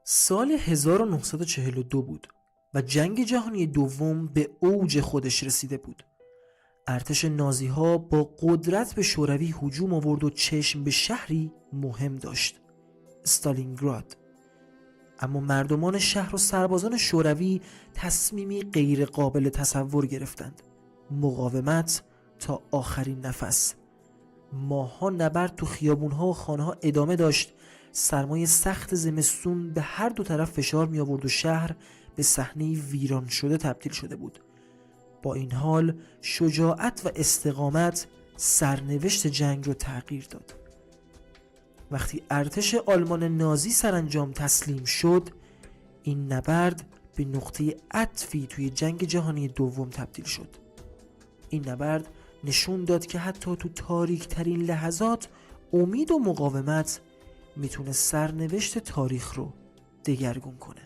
سال 1942 بود و جنگ جهانی دوم به اوج خودش رسیده بود. ارتش نازی ها با قدرت به شوروی هجوم آورد و چشم به شهری مهم داشت، استالینگراد. اما مردمان شهر و سربازان شوروی تصمیمی غیر قابل تصور گرفتند: مقاومت تا آخرین نفس. ماه‌ها نبرد تو خیابون‌ها و خانه‌ها ادامه داشت. سرمای سخت زمستون به هر دو طرف فشار می آورد و شهر به صحنه ویران شده تبدیل شده بود. با این حال شجاعت و استقامت سرنوشت جنگ رو تغییر داد. وقتی ارتش آلمان نازی سرانجام تسلیم شد، این نبرد به نقطه عطفی توی جنگ جهانی دوم تبدیل شد. این نبرد نشون داد که حتی تو تاریک ترین لحظات امید و مقاومت میتونه سرنوشت تاریخ رو دگرگون کنه.